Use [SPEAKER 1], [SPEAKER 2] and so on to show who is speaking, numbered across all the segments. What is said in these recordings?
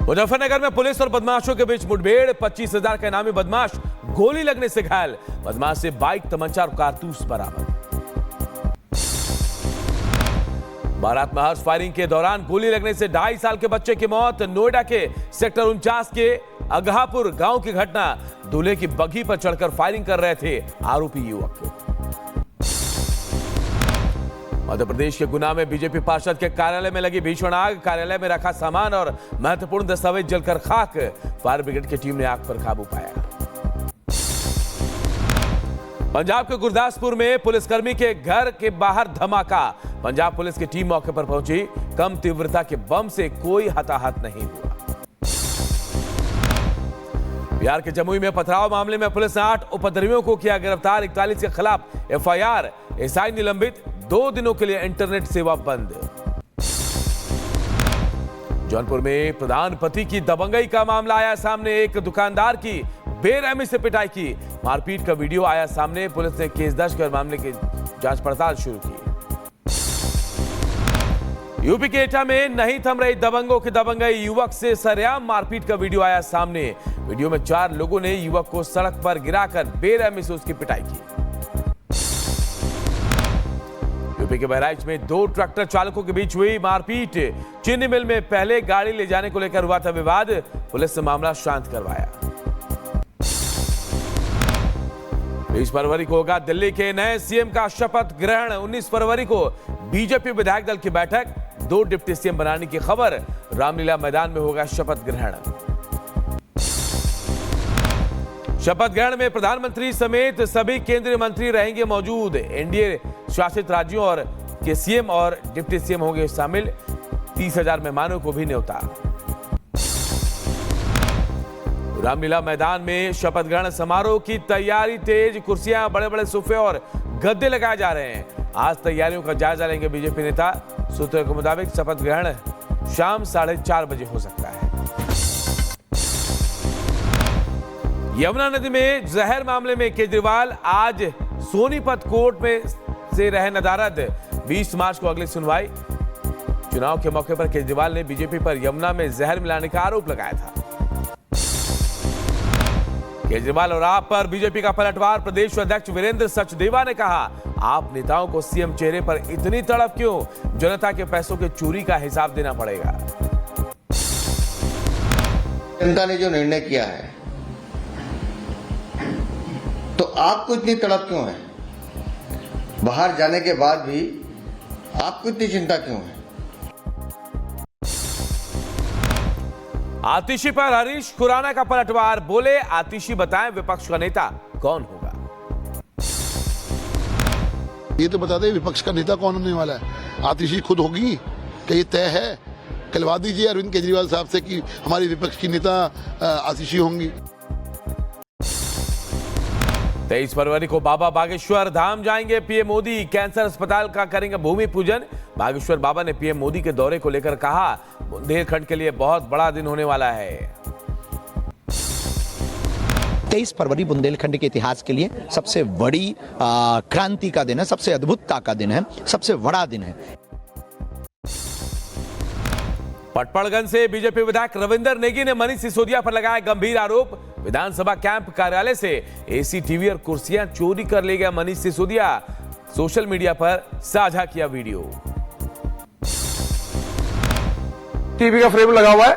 [SPEAKER 1] मुजफ्फरनगर में पुलिस और बदमाशों के बीच मुठभेड़। 25,000 का इनामी बदमाश गोली लगने से घायल। बदमाश से बाइक, तमंचा और कारतूस बरामद। बारात में हर्ष फायरिंग के दौरान गोली लगने से 2.5 साल के बच्चे की मौत। नोएडा के सेक्टर 49 के अगहापुर गांव की घटना। दूल्हे की बग्घी पर चढ़कर फायरिंग कर रहे थे आरोपी युवक। मध्य प्रदेश के गुना में बीजेपी पार्षद के कार्यालय में लगी भीषण आग। कार्यालय में रखा सामान और महत्वपूर्ण दस्तावेज जलकर खाक। फायर ब्रिगेड की टीम ने आग पर काबू पाया। पंजाब के गुरदासपुर में पुलिसकर्मी के घर के बाहर धमाका। पंजाब पुलिस की टीम मौके पर पहुंची। कम तीव्रता के बम से कोई हताहत नहीं हुआ। बिहार के जमुई में पथराव मामले में पुलिस ने 8 उपद्रवियों को किया गिरफ्तार। 41 के खिलाफ एफआईआर। एसआई निलंबित। 2 दिनों के लिए इंटरनेट सेवा बंद। जौनपुर में प्रधान पति की दबंगई का मामला आया सामने। एक दुकानदार की बेरहमी से पिटाई की। मारपीट का वीडियो आया सामने। पुलिस ने केस दर्ज कर मामले की जांच पड़ताल शुरू की। यूपी के एटा में नहीं थम रही दबंगों की दबंगई। युवक से सरेआम मारपीट का वीडियो आया सामने। वीडियो में 4 लोगों ने युवक को सड़क पर गिराकर बेरहमी से उसकी पिटाई की। यूपी के बहराइच में 2 ट्रैक्टर चालकों के बीच हुई मारपीट। चीनी मिल में पहले गाड़ी ले जाने को लेकर हुआ था विवाद। पुलिस ने मामला शांत करवाया। 20 फरवरी को होगा दिल्ली के नए सीएम का शपथ ग्रहण। 19 फरवरी को बीजेपी विधायक दल की बैठक। 2 डिप्टी सीएम बनाने की खबर। रामलीला मैदान में होगा शपथ ग्रहण। शपथ ग्रहण में प्रधानमंत्री समेत सभी केंद्रीय मंत्री रहेंगे मौजूद। एनडीए शासित राज्यों और के सीएम और डिप्टी सीएम होंगे शामिल। 30,000 मेहमानों को भी न्योता। रामलीला मैदान में शपथ ग्रहण समारोह की तैयारी तेज। कुर्सियां, बड़े बड़े सोफे और गद्दे लगाए जा रहे हैं। आज तैयारियों का जायजा लेंगे बीजेपी नेता। सूत्रों के मुताबिक शपथ ग्रहण शाम 4:30 बजे हो सकता है। यमुना नदी में जहर मामले में केजरीवाल आज सोनीपत कोर्ट में से रहे नदारद। 20 मार्च को अगली सुनवाई। चुनाव के मौके पर केजरीवाल ने बीजेपी पर यमुना में जहर मिलाने का आरोप लगाया था। केजरीवाल और आप पर बीजेपी का पलटवार। प्रदेश अध्यक्ष वीरेंद्र सचदेवा ने कहा, आप नेताओं को सीएम चेहरे पर इतनी तड़प क्यों? जनता के पैसों के चोरी का हिसाब देना पड़ेगा।
[SPEAKER 2] जनता ने जो निर्णय किया है तो आपको इतनी तड़प क्यों है? बाहर जाने के बाद भी आपको इतनी चिंता क्यों है?
[SPEAKER 1] आतिशी पर हरीश खुराना का पलटवार। बोले, आतिशी बताएं विपक्ष का नेता कौन होगा।
[SPEAKER 3] ये तो बता दें विपक्ष का नेता कौन होने वाला है। आतिशी खुद होगी क्या ये तय है? कहलवा दीजिए अरविंद केजरीवाल साहब से कि हमारी विपक्ष की नेता आतिशी होंगी।
[SPEAKER 1] 23 फरवरी को बाबा बागेश्वर धाम जाएंगे पीएम मोदी। कैंसर अस्पताल का करेंगे भूमि पूजन। बागेश्वर बाबा ने पीएम मोदी के दौरे को लेकर कहा, बुंदेलखंड के लिए बहुत बड़ा दिन होने वाला है।
[SPEAKER 4] 23 फरवरी बुंदेलखंड के इतिहास के लिए सबसे बड़ी क्रांति का दिन है, सबसे अद्भुतता का दिन है, सबसे बड़ा दिन है।
[SPEAKER 1] पटपड़गंज से बीजेपी विधायक रविंदर नेगी ने मनीष सिसोदिया पर लगाया गंभीर आरोप। विधानसभा कैंप कार्यालय से एसी, टीवी और कुर्सियां चोरी कर ले गया मनीष सिसोदिया। सोशल मीडिया पर साझा किया वीडियो।
[SPEAKER 5] टीवी का फ्रेम लगा हुआ है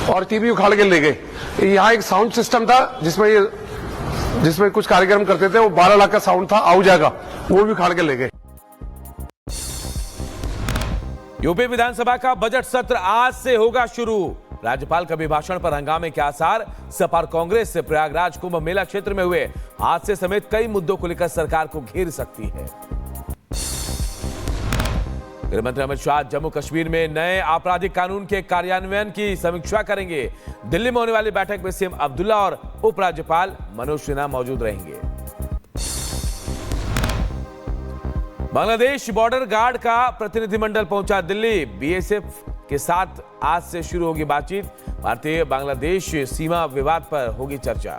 [SPEAKER 5] और टीवी उखाड़ के ले गए। यहाँ एक साउंड सिस्टम था जिसमें कुछ कार्यक्रम करते थे। वो 12 लाख का साउंड था, आओ जाएगा, वो भी उखाड़ के ले गए।
[SPEAKER 1] यूपी विधानसभा का बजट सत्र आज से होगा शुरू। राज्यपाल के अभिभाषण पर हंगामे के आसार। सपा और कांग्रेस से प्रयागराज कुंभ मेला क्षेत्र में हुए हादसे समेत कई मुद्दों को लेकर सरकार को घेर सकती है। गृहमंत्री अमित शाह जम्मू कश्मीर में नए आपराधिक कानून के कार्यान्वयन की समीक्षा करेंगे। दिल्ली में होने वाली बैठक में सीएम अब्दुल्ला और उपराज्यपाल मनोज सिन्हा मौजूद रहेंगे। बांग्लादेश बॉर्डर गार्ड का प्रतिनिधिमंडल पहुंचा दिल्ली। बीएसएफ के साथ आज से शुरू होगी बातचीत। भारतीय बांग्लादेश सीमा विवाद पर होगी चर्चा।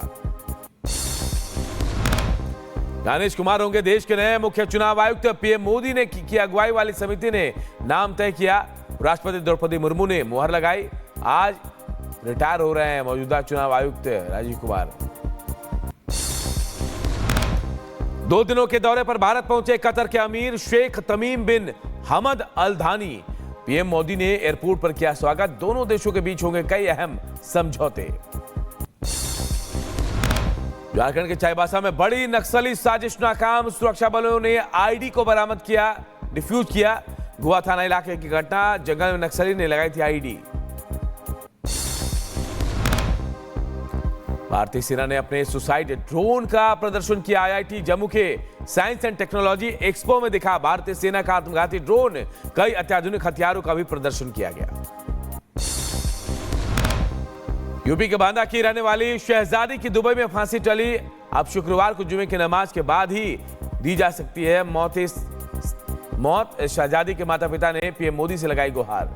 [SPEAKER 1] दानिश कुमार होंगे देश के नए मुख्य चुनाव आयुक्त। पीएम मोदी ने की अगुवाई वाली समिति ने नाम तय किया। राष्ट्रपति द्रौपदी मुर्मू ने मुहर लगाई। आज रिटायर हो रहे हैं मौजूदा चुनाव आयुक्त राजीव कुमार। 2 दिनों के दौरे पर भारत पहुंचे कतर के अमीर शेख तमीम बिन हमद अल थानी। पीएम मोदी ने एयरपोर्ट पर किया स्वागत। दोनों देशों के बीच होंगे कई अहम समझौते। झारखंड के चाईबासा में बड़ी नक्सली साजिश नाकाम। सुरक्षा बलों ने आईडी को बरामद किया, डिफ्यूज किया। गुआ थाना इलाके की घटना, जंगल में नक्सली ने लगाई थी आईडी। भारतीय सेना ने अपने सुसाइड ड्रोन का प्रदर्शन किया। आईआईटी जम्मू के साइंस एंड टेक्नोलॉजी एक्सपो में दिखा भारतीय सेना का आत्मघाती ड्रोन। कई अत्याधुनिक हथियारों का भी प्रदर्शन किया गया। यूपी के बांदा की रहने वाली शहजादी की दुबई में फांसी टली। अब शुक्रवार को जुमे की नमाज के बाद ही दी जा सकती है मौत। शहजादी के माता पिता ने पीएम मोदी से लगाई गुहार।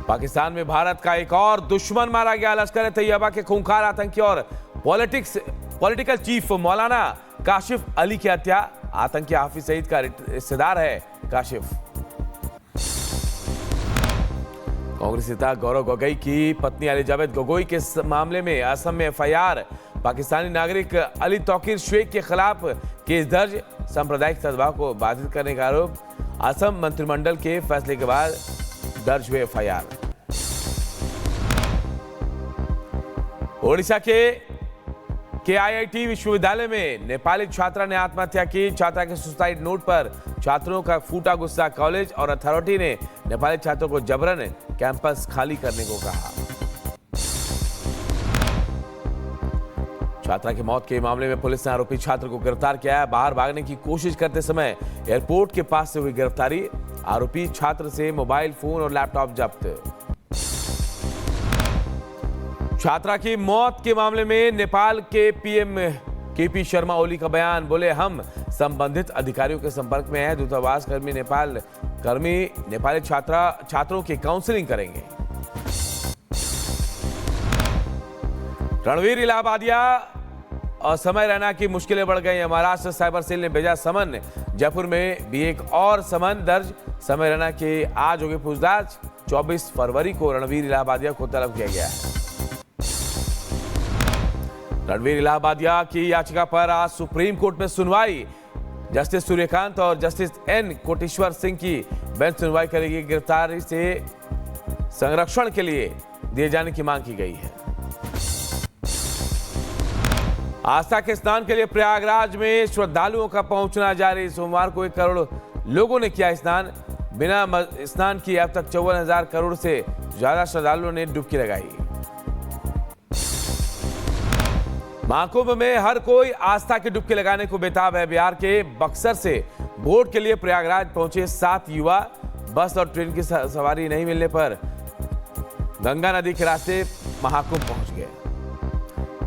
[SPEAKER 1] पाकिस्तान में भारत का एक और दुश्मन मारा गया। लश्कर तैयबा के खूंखार आतंकी और पॉलिटिकल चीफ मौलाना काशिफ अली की हत्या। आतंकी हाफिज सईद का रिश्तेदार है काशिफ। कांग्रेस नेता गौरव गोगोई की पत्नी एलिजाबेथ गोगोई के मामले में असम में एफआईआर। पाकिस्तानी नागरिक अली तौकीर शेख के खिलाफ केस दर्ज। सांप्रदायिक सद्भाव को बाधित करने का आरोप। असम मंत्रिमंडल के फैसले के बाद दर्ज हुए एफआईआर। ओडिशा के आईआईटी विश्वविद्यालय में नेपाली छात्रा ने आत्महत्या की। छात्रा के सुसाइड नोट पर छात्रों का फूटा गुस्सा। कॉलेज और अथॉरिटी ने नेपाली छात्रों को जबरन कैंपस खाली करने को कहा। छात्रा की मौत के मामले में पुलिस ने आरोपी छात्र को गिरफ्तार किया है। बाहर भागने की कोशिश करते समय एयरपोर्ट के पास से हुई गिरफ्तारी। आरोपी छात्र से मोबाइल फोन और लैपटॉप जब्त। छात्रा की मौत के मामले में नेपाल के पीएम केपी शर्मा ओली का बयान। बोले, हम संबंधित अधिकारियों के संपर्क में हैं। दूतावास कर्मी नेपाली छात्रों की काउंसलिंग करेंगे। रणवीर इलाहाबादिया और समय रैना की मुश्किलें बढ़ गई। महाराष्ट्र साइबर सेल ने भेजा समन। जयपुर में भी एक और समन दर्ज। समय रैना की आज होगी पूछताछ। 24 फरवरी को रणवीर इलाहाबादिया को तलब किया गया है। रणवीर इलाहाबादिया की याचिका पर आज सुप्रीम कोर्ट में सुनवाई। जस्टिस सूर्यकांत और जस्टिस एन कोटेश्वर सिंह की बेंच सुनवाई करेगी। गिरफ्तारी से संरक्षण के लिए दिए जाने की मांग की गई है। आस्था के स्नान के लिए प्रयागराज में श्रद्धालुओं का पहुंचना जारी। सोमवार को 1 करोड़ लोगों ने किया स्नान। बिना स्नान किए अब तक 54,000 करोड़ से ज्यादा श्रद्धालुओं ने डुबकी लगाई। महाकुंभ में हर कोई आस्था की डुबकी लगाने को बेताब है। बिहार के बक्सर से बोट के लिए प्रयागराज पहुंचे 7 युवा। बस और ट्रेन की सवारी नहीं मिलने पर गंगा नदी के रास्ते महाकुंभ पहुंच गए।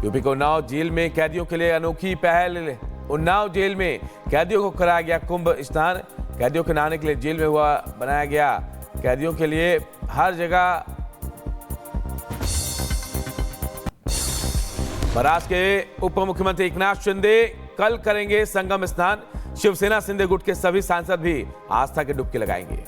[SPEAKER 1] यूपी के उन्नाव जेल में कैदियों के लिए अनोखी पहल। उन्नाव जेल में कैदियों को कराया गया कुंभ स्नान। कैदियों के नहाने के लिए जेल में बनाया गया कैदियों के लिए हर जगह। महाराष्ट्र के उप मुख्यमंत्री एकनाथ शिंदे कल करेंगे संगम स्नान। शिवसेना शिंदे गुट के सभी सांसद भी आस्था की डुबकी लगाएंगे।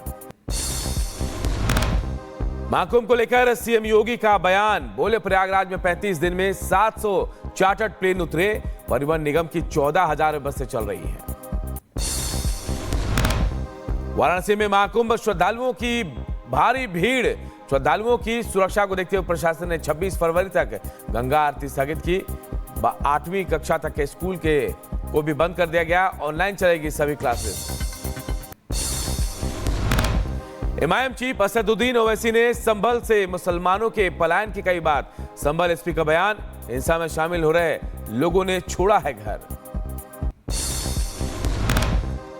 [SPEAKER 1] महाकुंभ को लेकर सीएम योगी का बयान। बोले, प्रयागराज में 35 दिन में 700 चार्टर्ड प्लेन उतरे। परिवहन निगम की 14,000 बसें चल रही हैं। वाराणसी में महाकुंभ श्रद्धालुओं की भारी भीड़। श्रद्धालुओं की सुरक्षा को देखते हुए प्रशासन ने 26 फरवरी तक गंगा आरती स्थगित की। 8वीं कक्षा तक के स्कूल को भी बंद कर दिया गया। ऑनलाइन चलेगी सभी classes. MIM chief Asaduddin Owaisi ने संभल से मुसलमानों के पलायन की कही बात। संभल एसपी का बयान, हिंसा में शामिल हो रहे लोगों ने छोड़ा है घर।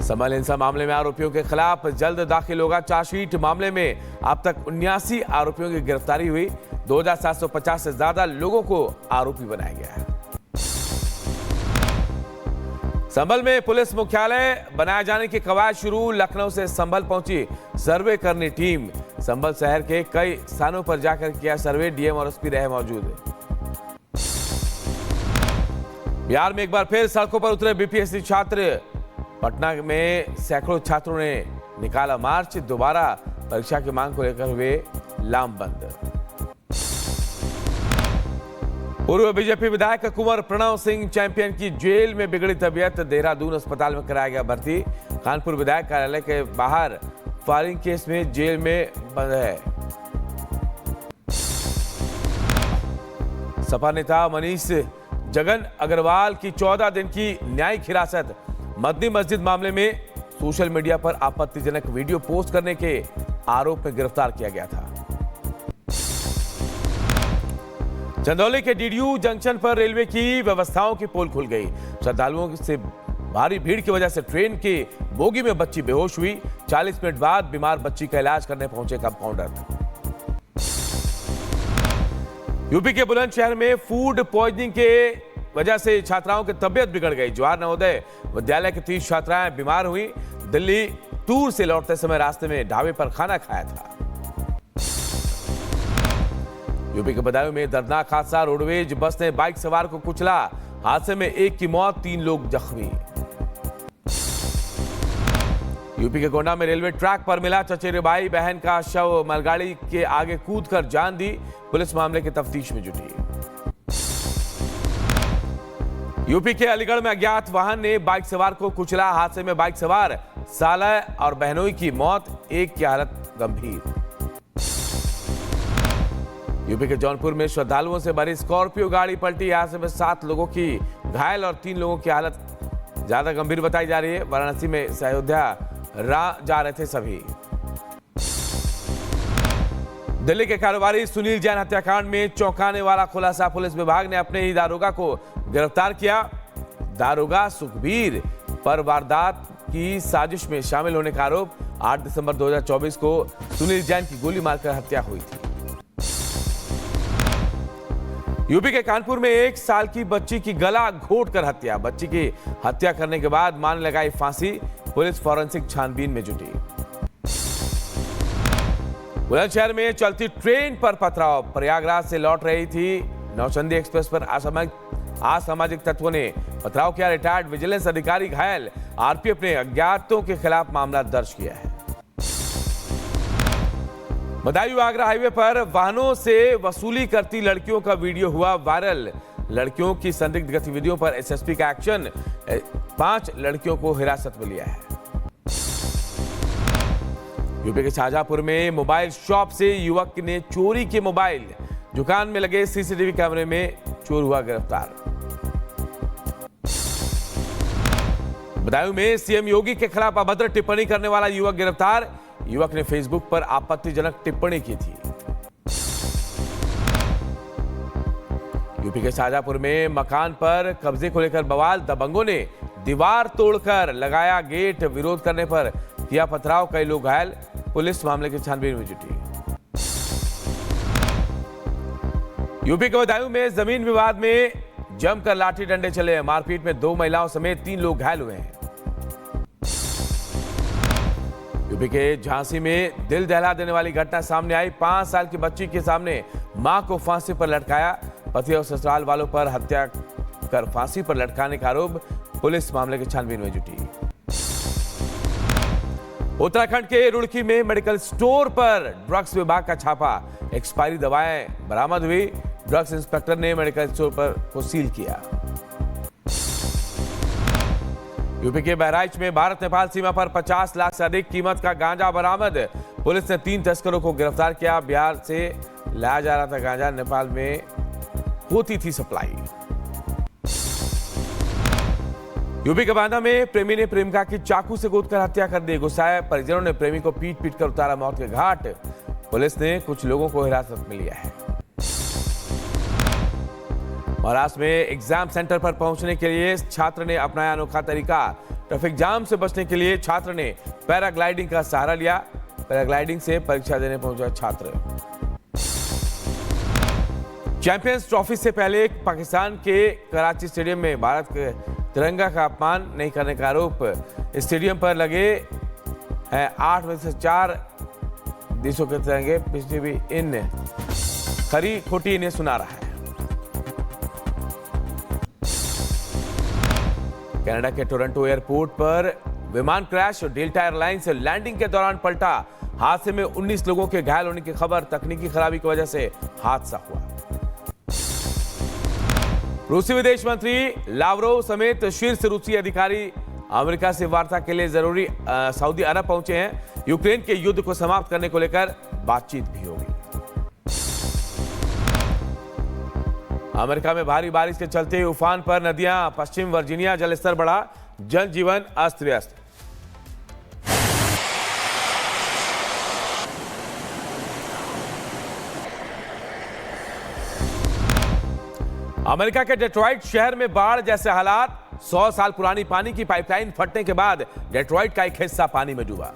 [SPEAKER 1] संभल हिंसा मामले में आरोपियों के खिलाफ जल्द दाखिल होगा चार्जशीट। मामले में अब तक 79 आरोपियों की गिरफ्तारी हुई। 2750 से ज्यादा लोगों को आरोपी बनाया गया है। संभल में पुलिस मुख्यालय बनाए जाने की कवायद शुरू। लखनऊ से संभल पहुंची सर्वे करने टीम। संभल शहर के कई स्थानों पर जाकर किया सर्वे। डीएम और एसपी रहे मौजूद। बिहार में एक बार फिर सड़कों पर उतरे बीपीएससी छात्र। पटना में सैकड़ों छात्रों ने निकाला मार्च। दोबारा परीक्षा की मांग को लेकर हुए लामबंद। पूर्व बीजेपी विधायक कुंवर प्रणव सिंह चैंपियन की जेल में बिगड़ी तबीयत, देहरादून अस्पताल में कराया गया भर्ती। कानपुर विधायक कार्यालय के बाहर फायरिंग केस में जेल में बंद है। सपा नेता मनीष जगन अग्रवाल की 14 दिन की न्यायिक हिरासत। मदनी मस्जिद मामले में सोशल मीडिया पर आपत्तिजनक वीडियो पोस्ट करने के आरोप में गिरफ्तार किया गया था। चंदौली के डीडीयू जंक्शन पर रेलवे की व्यवस्थाओं की पोल खुल गई। श्रद्धालुओं से भारी भीड़ की वजह से ट्रेन के बोगी में बच्ची बेहोश हुई। 40 मिनट बाद बीमार बच्ची का इलाज करने पहुंचे कंपाउंडर। यूपी के बुलंदशहर में फूड पॉइजनिंग के वजह से छात्राओं की तबीयत बिगड़ गई। जवाहर नवोदय विद्यालय की 30 छात्राएं बीमार हुई। दिल्ली टूर से लौटते समय रास्ते में ढाबे पर खाना खाया था। यूपी के बदायूं में दर्दनाक हादसा, रोडवेज बस ने बाइक सवार को कुचला। हादसे में एक की मौत, 3 लोग जख्मी। यूपी के गोंडा में रेलवे ट्रैक पर मिला चचेरे भाई बहन का शव, मालगाड़ी के आगे कूदकर जान दी। पुलिस मामले की तफ्तीश में जुटी। यूपी के अलीगढ़ में अज्ञात वाहन ने बाइक सवार को कुचला। हादसे में बाइक सवार साला और बहनोई की मौत, एक की हालत गंभीर। यूपी के जौनपुर में श्रद्धालुओं से भरी स्कॉर्पियो गाड़ी पलटी। हादसे में 7 लोगों की घायल और 3 लोगों की हालत ज्यादा गंभीर बताई जा रही है। वाराणसी में से अयोध्या जा रहे थे सभी। दिल्ली के कारोबारी सुनील जैन हत्याकांड में चौंकाने वाला खुलासा, पुलिस विभाग ने अपने ही दारोगा को गिरफ्तार किया। दारोगा सुखबीर पर वारदात की साजिश में शामिल होने का आरोप। 8 दिसंबर 2024 को सुनील जैन की गोली मारकर हत्या हुई थी। यूपी के कानपुर में 1 साल की बच्ची की गला घोंटकर हत्या। बच्ची की हत्या करने के बाद मां ने लगाई फांसी। पुलिस फॉरेंसिक छानबीन में जुटी। बुलंदशहर में चलती ट्रेन पर पथराव। प्रयागराज से लौट रही थी नौचंदी एक्सप्रेस पर असामाजिक तत्वों ने पथराव किया। रिटायर्ड विजिलेंस अधिकारी घायल। आरपीएफ ने अज्ञातों के खिलाफ मामला दर्ज किया है। बदायूं आगरा हाईवे पर वाहनों से वसूली करती लड़कियों का वीडियो हुआ वायरल। लड़कियों की संदिग्ध गतिविधियों पर एसएसपी का एक्शन। 5 लड़कियों को हिरासत में लिया है। यूपी के शाहजहांपुर में मोबाइल शॉप से युवक ने चोरी के मोबाइल। दुकान में लगे सीसीटीवी कैमरे में चोर हुआ गिरफ्तार। बदायूं में सीएम योगी के खिलाफ अभद्र टिप्पणी करने वाला युवक गिरफ्तार। युवक ने फेसबुक पर आपत्तिजनक टिप्पणी की थी। यूपी के शाहजहांपुर में मकान पर कब्जे को लेकर बवाल। दबंगों ने दीवार तोड़कर लगाया गेट। विरोध करने पर किया पथराव, कई लोग घायल। पुलिस मामले की छानबीन में जुटी। यूपी के बदायूं में जमीन विवाद में जमकर लाठी डंडे चले। मारपीट में 2 महिलाओं समेत 3 लोग घायल हुए हैं। यूपी के झांसी में दिल दहला देने वाली घटना सामने आई। 5 साल की बच्ची के सामने मां को फांसी पर लटकाया। पति और ससुराल वालों पर हत्या कर फांसी पर लटकाने का आरोप। पुलिस मामले की छानबीन में जुटी। उत्तराखंड के रुड़की में मेडिकल स्टोर पर ड्रग्स विभाग का छापा। एक्सपायरी दवाएं बरामद हुई। ड्रग्स इंस्पेक्टर ने मेडिकल स्टोर पर को सील किया। यूपी के बहराइच में भारत नेपाल सीमा पर 50 लाख से अधिक कीमत का गांजा बरामद। पुलिस ने 3 तस्करों को गिरफ्तार किया। बिहार से लाया जा रहा था गांजा, नेपाल में होती थी सप्लाई। यूपी के बांदा में प्रेमी ने प्रेमिका की चाकू से गोदकर हत्या कर दी। गुस्साए परिजनों ने प्रेमी को पीट पीट कर उतारा मौत के घाट। पुलिस ने कुछ लोगों को हिरासत में लिया है। महाराष्ट्र में एग्जाम सेंटर पर पहुंचने के लिए छात्र ने अपनाया अनोखा तरीका। ट्रैफिक जाम से बचने के लिए छात्र ने पैराग्लाइडिंग का सहारा लिया। पैराग्लाइडिंग से परीक्षा देने पहुंचा छात्र। चैंपियंस ट्रॉफी से पहले पाकिस्तान के कराची स्टेडियम में भारत के तिरंगा का अपमान नहीं करने का आरोप। स्टेडियम पर लगे हैं 8 में से 4 देशों के तिरंगे। पिछले भी इन खरी खोटी इन्हें सुना रहा है। कनाडा के टोरंटो एयरपोर्ट पर विमान क्रैश, डेल्टा एयरलाइंस लैंडिंग के दौरान पलटा। हादसे में 19 लोगों के घायल होने की खबर। तकनीकी खराबी की वजह से हादसा हुआ। रूसी विदेश मंत्री लावरोव समेत शीर्ष रूसी अधिकारी अमेरिका से वार्ता के लिए जरूरी सऊदी अरब पहुंचे हैं। यूक्रेन के युद्ध को समाप्त करने को लेकर बातचीत भी होगी। अमेरिका में भारी बारिश के चलते उफान पर नदियां, पश्चिम वर्जीनिया जलस्तर बढ़ा, जनजीवन अस्त व्यस्त। अमेरिका के डेट्रॉइट शहर में बाढ़ जैसे हालात। 100 साल पुरानी पानी की पाइपलाइन फटने के बाद डेट्रॉइट का एक हिस्सा पानी में डूबा।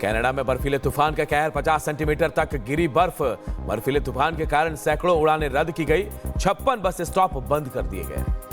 [SPEAKER 1] कनाडा में बर्फीले तूफान का कहर, 50 सेंटीमीटर तक गिरी बर्फ। बर्फीले तूफान के कारण सैकड़ों उड़ानें रद्द की गई, 56 बस स्टॉप बंद कर दिए गए।